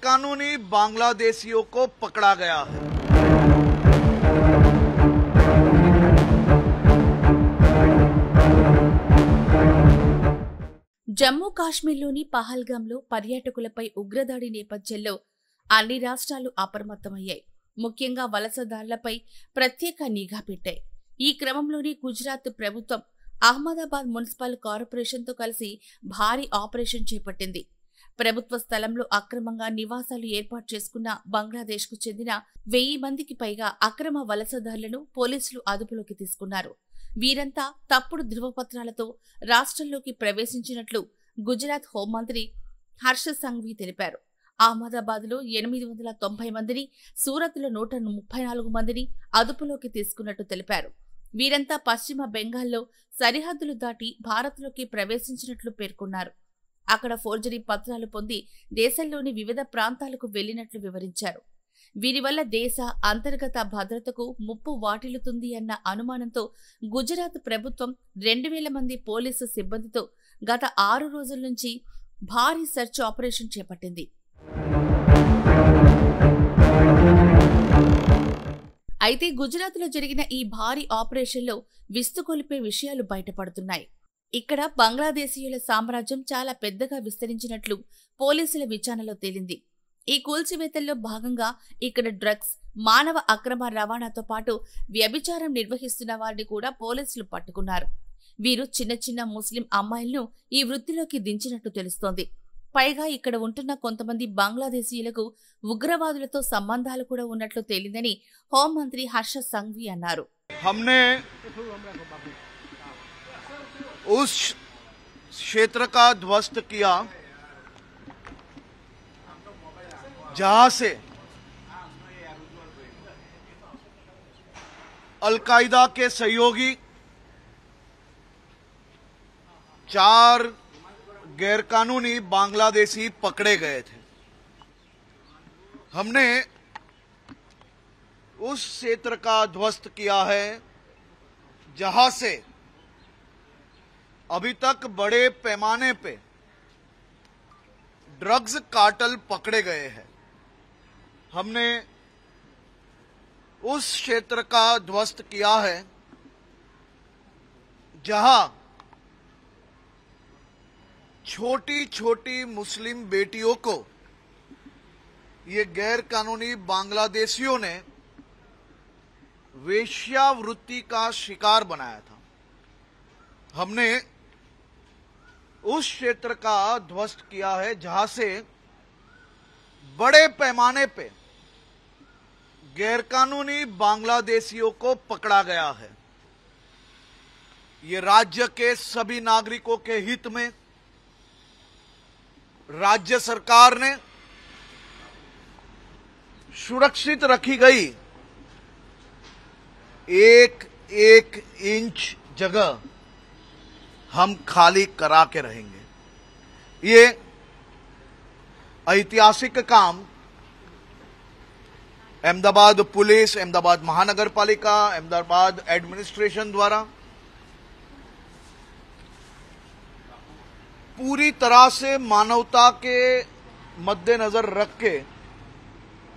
गैरकानूनी बांग्लादेशियों को पकड़ा गया है। జమ్మూ కాశ్మీర్లోని పహల్గాంలో పర్యాటకులపై ఉగ్రదాడి నేపథ్యంలో అన్ని రాష్ట్రాలు అప్రమత్తమయ్యాయి. ముఖ్యంగా వలసదారులపై ప్రత్యేక నిఘా పెట్టాయి. ఈ క్రమంలోనే గుజరాత్ ప్రభుత్వం అహ్మదాబాద్ మున్సిపల్ కార్పొరేషన్తో కలిసి భారీ ఆపరేషన్ చేపట్టింది. ప్రభుత్వ స్థలంలో అక్రమంగా నివాసాలు ఏర్పాటు చేసుకున్న బంగ్లాదేశ్కు చెందిన 1000 మందికి పైగా అక్రమ వలసదారులను పోలీసులు అదుపులోకి తీసుకున్నారు. వీరంతా తప్పుడు ధృవపత్రాలతో రాష్ట్రంలోకి ప్రవేశించినట్లు గుజరాత్ హోంమంత్రి హర్ష సంఘ్వి తెలిపారు. అహ్మదాబాద్లో 890 మందిని, సూరత్లో 134 మందిని అదుపులోకి తీసుకున్నట్టు తెలిపారు. వీరంతా పశ్చిమ బెంగాల్లో సరిహద్దులు దాటి భారత్లోకి ప్రవేశించినట్లు పేర్కొన్నారు. అక్కడ ఫోర్జరీ పత్రాలు పొంది దేశంలోని వివిధ ప్రాంతాలకు వెళ్లినట్లు వివరించారు. వీరి వల్ల దేశ అంతర్గత భద్రతకు ముప్పు వాటిల్లుతుంది అన్న అనుమానంతో గుజరాత్ ప్రభుత్వం 2000 మంది పోలీసు సిబ్బందితో గత 6 రోజుల నుంచి భారీ సెర్చ్ ఆపరేషన్ చేపట్టింది. అయితే గుజరాత్లో జరిగిన ఈ భారీ ఆపరేషన్లో విస్తుకొలిపే విషయాలు బయటపడుతున్నాయి. ఇక్కడ బంగ్లాదేశీయుల సామ్రాజ్యం చాలా పెద్దగా విస్తరించినట్లు పోలీసుల విచారణలో తేలింది. ఈ కూల్చివేతల్లో భాగంగా ఇక్కడ డ్రగ్స్, మానవ అక్రమ రవాణాతో పాటు వ్యభిచారం నిర్వహిస్తున్న వారిని కూడా పోలీసులు పట్టుకున్నారు. వీరు చిన్న చిన్న ముస్లిం అమ్మాయిలను ఈ వృత్తిలోకి దించినట్టు తెలుస్తోంది. పైగా ఇక్కడ ఉంటున్న కొంతమంది బంగ్లాదేశీయులకు ఉగ్రవాదులతో సంబంధాలు కూడా ఉన్నట్లు తేలిందని హోంమంత్రి హర్ష సంఘ్వి అన్నారు. हमने उस क्षेत्र का ध्वस्त किया जहां से अल-कायदा के सहयोगी 4 गैरकानूनी बांग्लादेशी पकड़े गए थे। हमने उस क्षेत्र का ध्वस्त किया है जहां से अभी तक बड़े पैमाने पे ड्रग्स कार्टेल पकड़े गए हैं। हमने उस क्षेत्र का ध्वस्त किया है जहां छोटी छोटी मुस्लिम बेटियों को ये गैर कानूनी बांग्लादेशियों ने वेश्यावृत्ति का शिकार बनाया था। हमने उस क्षेत्र का ध्वस्त किया है जहां से बड़े पैमाने पे गैरकानूनी बांग्लादेशियों को पकड़ा गया है। ये राज्य के सभी नागरिकों के हित में राज्य सरकार ने सुरक्षित रखी गई 1-1 इंच जगह हम खाली करा के रहेंगे। ये ऐतिहासिक काम अहमदाबाद पुलिस, अहमदाबाद महानगर पालिका, अहमदाबाद एडमिनिस्ट्रेशन द्वारा पूरी तरह से मानवता के मद्देनजर रख के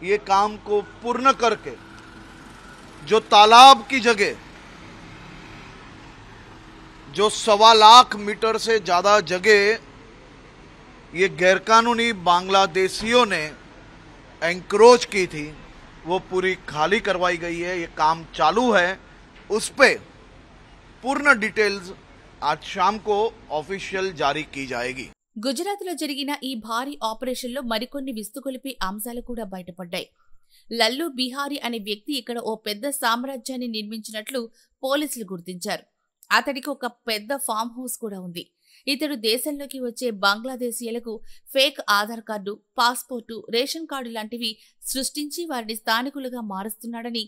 ये काम को पूर्ण करके जो तालाब की जगह जो 1.25 लाख मीटर से ज्यादा जगह ये गैरकानूनी बांग्लादेशियों ने एंक्रोच की थी वो पूरी खाली करवाई गई है। ये काम चालू है, उस पे पूर्ण डिटेल्स आज शाम को ऑफिशियल जारी की जाएगी। గుజరాత్లో జరిగిన ఈ భారీ ఆపరేషన్లో మరికొన్ని విస్తుకొలిపే అంశాలు కూడా బయటపడ్డాయి. లల్లు బిహారీ అనే వ్యక్తి ఇక్కడ ఓ పెద్ద సామ్రాజ్యాన్ని నిర్మించినట్లు పోలీసులు గుర్తించారు. అతడికి ఒక పెద్ద ఫామ్ హౌస్ కూడా ఉంది. ఇతడు దేశంలోకి వచ్చే బంగ్లాదేశీయులకు fake Aadhaar card, passport, ration card లాంటివి సృష్టించి వారిని స్థానికులుగా మారుస్తున్నాడని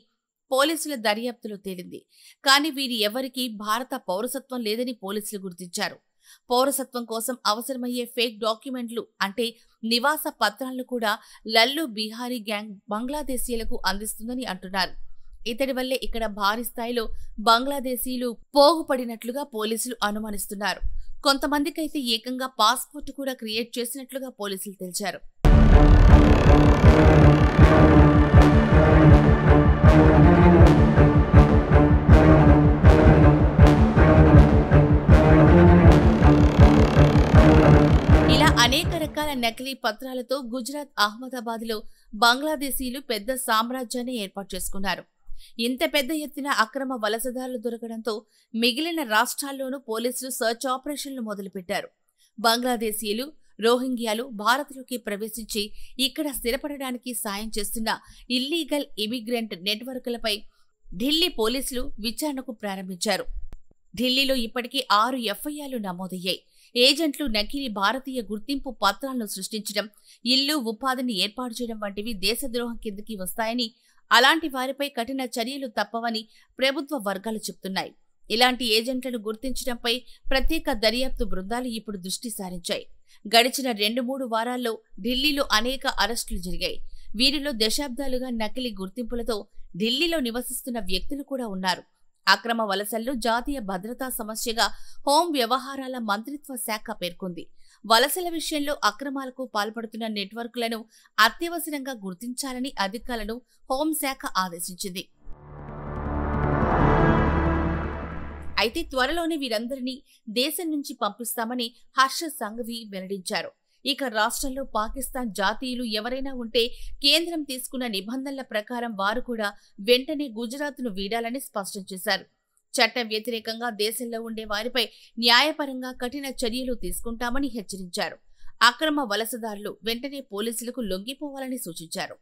పోలీసుల దర్యాప్తులో తేలింది. కానీ వీరి ఎవరికీ భారత పౌరసత్వం లేదని పోలీసులు గుర్తించారు. పౌరసత్వం కోసం అవసరమయ్యే ఫేక్ డాక్యుమెంట్లు అంటే నివాస పత్రాలను కూడా లల్లు బిహారీ గ్యాంగ్ బంగ్లాదేశీయులకు అందిస్తుందని అంటున్నారు. ఇతడి వల్లే ఇక్కడ భారీ స్థాయిలో బంగ్లాదేశీయులు పోగుపడినట్లుగా పోలీసులు అనుమానిస్తున్నారు. కొంతమందికైతే ఏకంగా పాస్పోర్ట్ కూడా క్రియేట్ చేసినట్లుగా పోలీసులు తెలిపారు. రకాల నకిలీ పత్రాలతో గుజరాత్ అహ్మదాబాద్లో బంగ్లాదేశీయులు పెద్ద సామ్రాజ్యాన్ని ఏర్పాటు చేసుకున్నారు. ఇంత పెద్ద ఎత్తున అక్రమ వలసదారులు దొరకడంతో మిగిలిన రాష్ట్రాల్లోనూ పోలీసులు సర్చ్ ఆపరేషన్లు మొదలుపెట్టారు. బంగ్లాదేశీయులు, రోహింగ్యాలు భారత్లోకి ప్రవేశించి ఇక్కడ స్థిరపడడానికి సాయం చేస్తున్న ఇల్లీగల్ ఇమిగ్రెంట్ నెట్వర్క్లపై ఢిల్లీ పోలీసులు విచారణకు ప్రారంభించారు. ఢిల్లీలో ఇప్పటికీ 6 ఎఫ్ఐఆర్లు నమోదయ్యాయి. ఏజెంట్లు నకిలీ భారతీయ గుర్తింపు పత్రాలను సృష్టించడం, ఇల్లు, ఉపాధిని ఏర్పాటు చేయడం వంటివి దేశద్రోహం కిందకి వస్తాయని, అలాంటి వారిపై కఠిన చర్యలు తప్పవని ప్రభుత్వ వర్గాలు చెబుతున్నాయి. ఇలాంటి ఏజెంట్లను గుర్తించడంపై ప్రత్యేక దర్యాప్తు బృందాలు ఇప్పుడు దృష్టి సారించాయి. గడిచిన 2-3 వారాల్లో ఢిల్లీలో అనేక అరెస్టులు జరిగాయి. వీరిలో దశాబ్దాలుగా నకిలీ గుర్తింపులతో ఢిల్లీలో నివసిస్తున్న వ్యక్తులు కూడా ఉన్నారు. అక్రమ వలసల్లో జాతీయ భద్రతా సమస్యగా హోం వ్యవహారాల మంత్రిత్వ శాఖ పేర్కొంది. వలసల విషయంలో అక్రమాలకు పాల్పడుతున్న నెట్వర్క్లను అత్యవసరంగా గుర్తించాలని అధికారులను హోంశాఖ ఆదేశించింది. అయితే త్వరలోనే వీరందరినీ దేశం నుంచి పంపిస్తామని హర్ష సంఘవి వెల్లడించారు. ఇక రాష్ట్రంలో పాకిస్తాన్ జాతీయులు ఎవరైనా ఉంటే కేంద్రం తీసుకున్న నిబంధనల ప్రకారం వారు కూడా వెంటనే గుజరాత్ను వీడాలని స్పష్టం చేశారు. చట్టం వ్యతిరేకంగా దేశంలో ఉండే వారిపై న్యాయపరంగా కఠిన చర్యలు తీసుకుంటామని హెచ్చరించారు. అక్రమ వలసదారులు వెంటనే పోలీసులకు లొంగిపోవాలని సూచించారు.